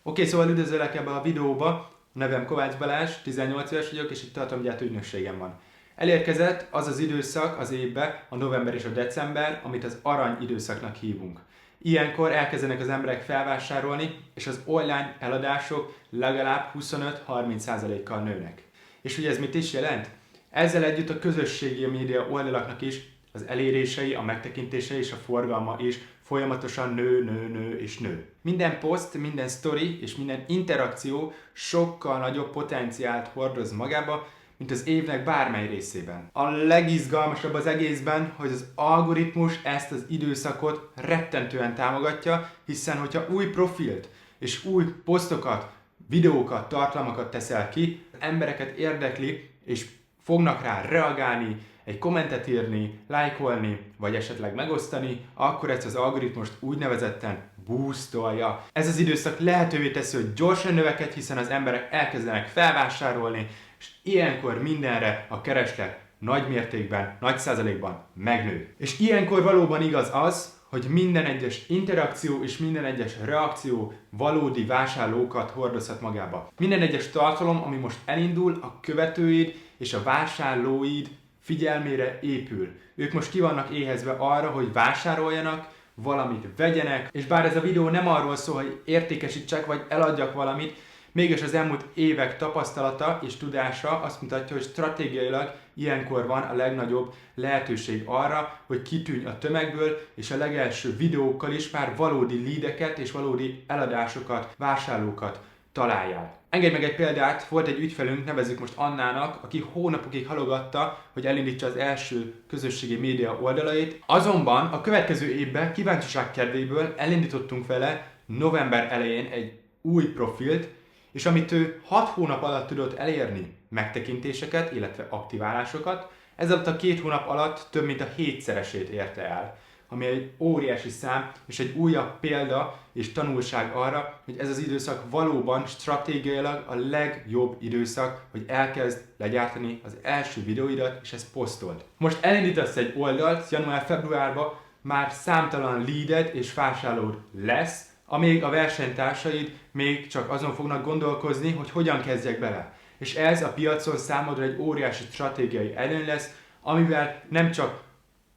Oké, szóval üdvözöllek ebbe a videóba. A nevem Kovács Balázs, 18 éves vagyok, és itt tartalomgyártó ügynökségem van. Elérkezett az az időszak az évben, a november és a december, amit az arany időszaknak hívunk. Ilyenkor elkezdenek az emberek felvásárolni, és az online eladások legalább 25-30%-kal nőnek. És ugye ez mit is jelent? Ezzel együtt a közösségi média oldalaknak is az elérései, a megtekintései és a forgalma is folyamatosan nő és nő. Minden poszt, minden sztori és minden interakció sokkal nagyobb potenciált hordoz magába, mint az évnek bármely részében. A legizgalmasabb az egészben, hogy az algoritmus ezt az időszakot rettentően támogatja, hiszen hogyha új profilt és új posztokat, videókat, tartalmakat teszel ki, embereket érdekli és fognak rá reagálni, egy kommentet írni, lájkolni, vagy esetleg megosztani, akkor ezt az algoritmust úgynevezetten boostolja. Ez az időszak lehetővé teszi, hogy gyorsan növekedj, hiszen az emberek elkezdenek felvásárolni, és ilyenkor mindenre a kereslet nagy mértékben, nagy százalékban megnő. És ilyenkor valóban igaz az, hogy minden egyes interakció és minden egyes reakció valódi vásárlókat hordozhat magába. Minden egyes tartalom, ami most elindul, a követőid és a vásárlóid figyelmére épül. Ők most ki vannak éhezve arra, hogy vásároljanak, valamit vegyenek, és bár ez a videó nem arról szól, hogy értékesítsek vagy eladjak valamit, mégis az elmúlt évek tapasztalata és tudása azt mutatja, hogy stratégiailag ilyenkor van a legnagyobb lehetőség arra, hogy kitűnj a tömegből, és a legelső videókkal is már valódi leadeket és valódi eladásokat, vásárlókat találjál. Engedj meg egy példát, volt egy ügyfelünk, nevezzük most Annának, aki hónapokig halogatta, hogy elindítsa az első közösségi média oldalait. Azonban a következő évben kíváncsiság kedvéből elindítottunk vele november elején egy új profilt, és amit ő 6 hónap alatt tudott elérni, megtekintéseket, illetve aktiválásokat, ez alatt a 2 hónap alatt több mint a 7-szeresét érte el, ami egy óriási szám, és egy újabb példa és tanulság arra, hogy ez az időszak valóban stratégiailag a legjobb időszak, hogy elkezd legyártani az első videóidat, és ezt posztold. Most elindítasz egy oldalt, január-februárban már számtalan leaded és vásárlód lesz, amíg a versenytársaid még csak azon fognak gondolkozni, hogy hogyan kezdjek bele. És ez a piacon számodra egy óriási stratégiai előny lesz, amivel nem csak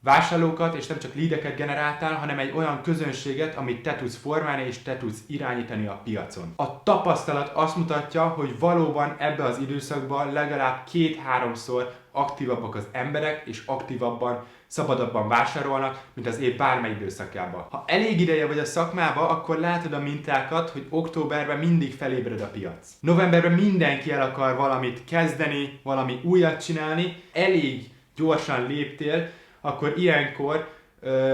vásárlókat és nem csak leadeket generáltál, hanem egy olyan közönséget, amit te tudsz formálni és te tudsz irányítani a piacon. A tapasztalat azt mutatja, hogy valóban ebbe az időszakban legalább 2-3-szor aktívabbak az emberek, és aktívabban, szabadabban vásárolnak, mint az év bármely időszakában. Ha elég ideje vagy a szakmába, akkor látod a mintákat, hogy októberben mindig felébred a piac. Novemberben mindenki el akar valamit kezdeni, valami újat csinálni, elég gyorsan léptél, akkor ilyenkor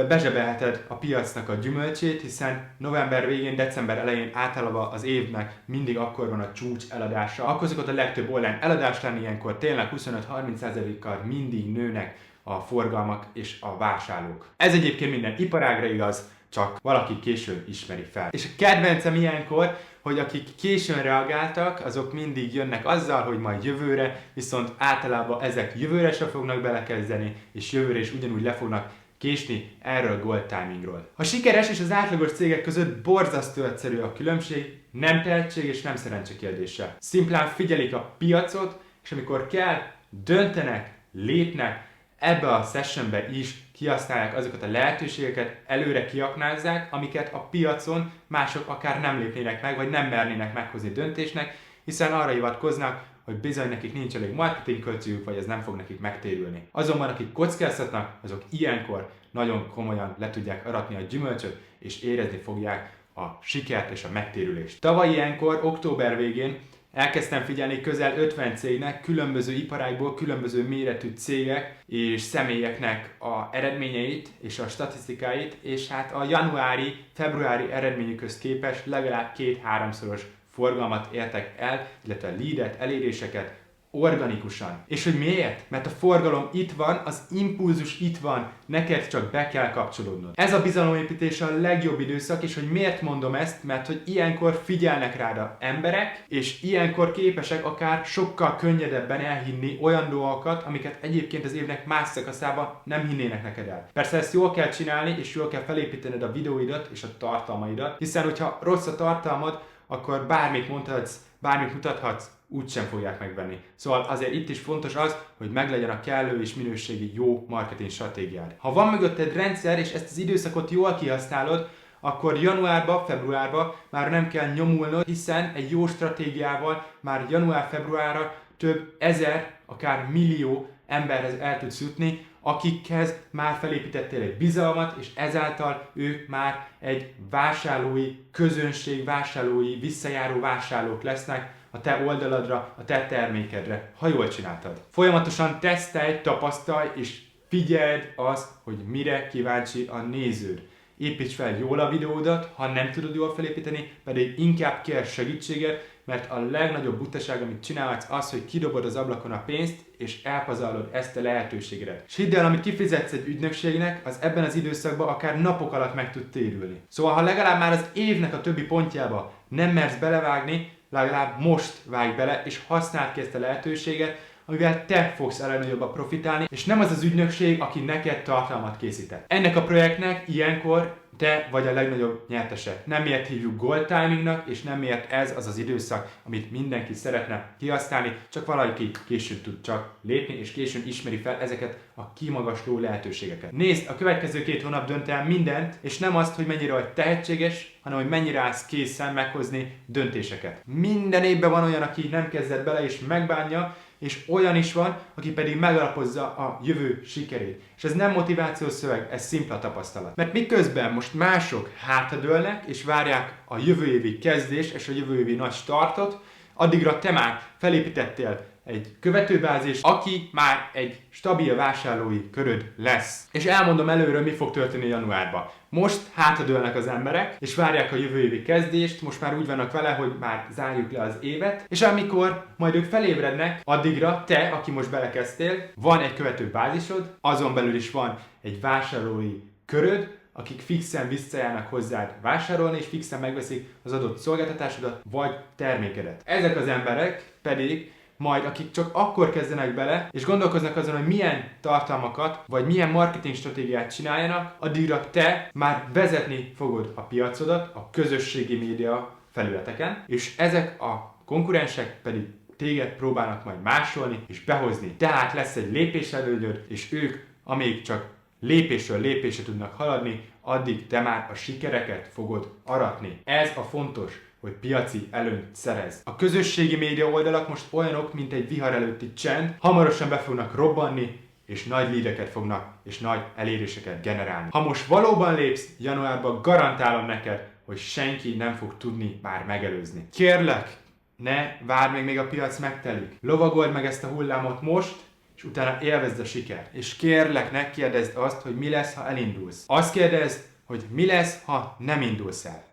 bezsebelheted a piacnak a gyümölcsét, hiszen november végén, december elején általában az évnek mindig akkor van a csúcs eladása. Akkor szokott a legtöbb online eladás lenni, ilyenkor tényleg 25-30%-kal mindig nőnek a forgalmak és a vásárlók. Ez egyébként minden iparágra igaz, csak valaki későn ismeri fel. És a kedvencem ilyenkor, hogy akik későn reagáltak, azok mindig jönnek azzal, hogy majd jövőre, viszont általában ezek jövőre se fognak belekezdeni, és jövőre is ugyanúgy le fognak késni erről a gold timingról. A sikeres és az átlagos cégek között borzasztó egyszerű a különbség, nem tehetség és nem szerencse kérdése. Szimplán figyelik a piacot, és amikor kell, döntenek, lépnek, ebbe a sessionbe is kihasználják azokat a lehetőségeket, előre kiaknázzák, amiket a piacon mások akár nem lépnének meg, vagy nem mernének meghozni döntésnek, hiszen arra hivatkoznak, hogy bizony nekik nincs elég marketing költségük, vagy ez nem fog nekik megtérülni. Azonban akik kockáztatnak, azok ilyenkor nagyon komolyan le tudják aratni a gyümölcsöt, és érezni fogják a sikert és a megtérülést. Tavaly ilyenkor, október végén elkezdtem figyelni közel 50 cégnek, különböző iparágból, különböző méretű cégek és személyeknek a eredményeit és a statisztikáit, és hát a januári-februári eredményükhöz képest legalább 2-3-szoros forgalmat értek el, illetve leadet, eléréseket organikusan. És hogy miért? Mert a forgalom itt van, az impulzus itt van, neked csak be kell kapcsolódnod. Ez a bizalomépítés a legjobb időszak, és hogy miért mondom ezt? Mert hogy ilyenkor figyelnek rád a emberek, és ilyenkor képesek akár sokkal könnyedebben elhinni olyan dolgokat, amiket egyébként az évnek más szakaszában nem hinnének neked el. Persze ezt jól kell csinálni, és jól kell felépítened a videóidat és a tartalmaidat, hiszen hogyha rossz a tartalmad, akkor bármit mondhatsz, bármit mutathatsz, úgysem fogják megvenni. Szóval azért itt is fontos az, hogy meglegyen a kellő és minőségi jó marketing stratégiád. Ha van mögötted rendszer, és ezt az időszakot jól kihasználod, akkor januárba, februárba már nem kell nyomulnod, hiszen egy jó stratégiával már január-februárra több ezer, akár millió emberhez el tudsz jutni, akikhez már felépítettél egy bizalmat, és ezáltal ők már egy vásárlói közönség, vásárlói, visszajáró vásárlók lesznek a te oldaladra, a te termékedre, ha jól csináltad. Folyamatosan tesztelj, tapasztalj, és figyeld azt, hogy mire kíváncsi a néződ. Építs fel jól a videódat, ha nem tudod jól felépíteni, pedig inkább kér segítséget, mert a legnagyobb butaság, amit csinálhatsz, az, hogy kidobod az ablakon a pénzt, és elpazarlod ezt a lehetőségedet. És hidd el, amit kifizetsz egy ügynökségnek, az ebben az időszakban akár napok alatt meg tud térülni. Szóval, ha legalább már az évnek a többi pontjába nem mersz belevágni, legalább most vágj bele, és használd ki ezt a lehetőséget, amivel te fogsz a legnagyobbak profitálni, és nem az az ügynökség, aki neked tartalmat készített. Ennek a projektnek ilyenkor te vagy a legnagyobb nyertese. Nem miért hívjuk gold timingnak, és nem miért ez az az időszak, amit mindenki szeretne kihasználni, csak valaki későn tud csak lépni, és későn ismeri fel ezeket a kimagasló lehetőségeket. Nézd, a következő 2 hónap dönt el mindent, és nem azt, hogy mennyire vagy tehetséges, hanem hogy mennyire állsz készen meghozni döntéseket. Minden évben van olyan, aki nem kezdett bele és megbánja, és olyan is van, aki pedig megalapozza a jövő sikerét. És ez nem motivációs szöveg, ez szimpla tapasztalat. Mert miközben most mások hátradőlnek, és várják a jövő évi kezdést és a jövő évi nagy startot, addigra te már felépítettél egy követőbázis, aki már egy stabil vásárlói köröd lesz. És elmondom előről, mi fog történni januárban. Most hátradőlnek az emberek, és várják a jövő évi kezdést, most már úgy vannak vele, hogy már zárjuk le az évet, és amikor majd ők felébrednek, addigra te, aki most belekezdtél, van egy követőbázisod, azon belül is van egy vásárlói köröd, akik fixen visszajárnak hozzád vásárolni, és fixen megveszik az adott szolgáltatásodat vagy termékedet. Ezek az emberek pedig majd akik csak akkor kezdenek bele, és gondolkoznak azon, hogy milyen tartalmakat, vagy milyen marketing stratégiát csináljanak, addigra te már vezetni fogod a piacodat a közösségi média felületeken, és ezek a konkurensek pedig téged próbálnak majd másolni és behozni. Tehát lesz egy lépéselődöd, és ők, amíg csak lépésről lépésre tudnak haladni, addig te már a sikereket fogod aratni. Ez a fontos, hogy piaci előnyt szerez. A közösségi média oldalak most olyanok, mint egy vihar előtti csend, hamarosan be fognak robbanni, és nagy leadeket fognak, és nagy eléréseket generálni. Ha most valóban lépsz, januárban garantálom neked, hogy senki nem fog tudni már megelőzni. Kérlek, ne várj még a piac megtelik. Lovagold meg ezt a hullámot most, és utána élvezd a sikert. És kérlek, ne kérdezd azt, hogy mi lesz, ha elindulsz. Azt kérdezd, hogy mi lesz, ha nem indulsz el.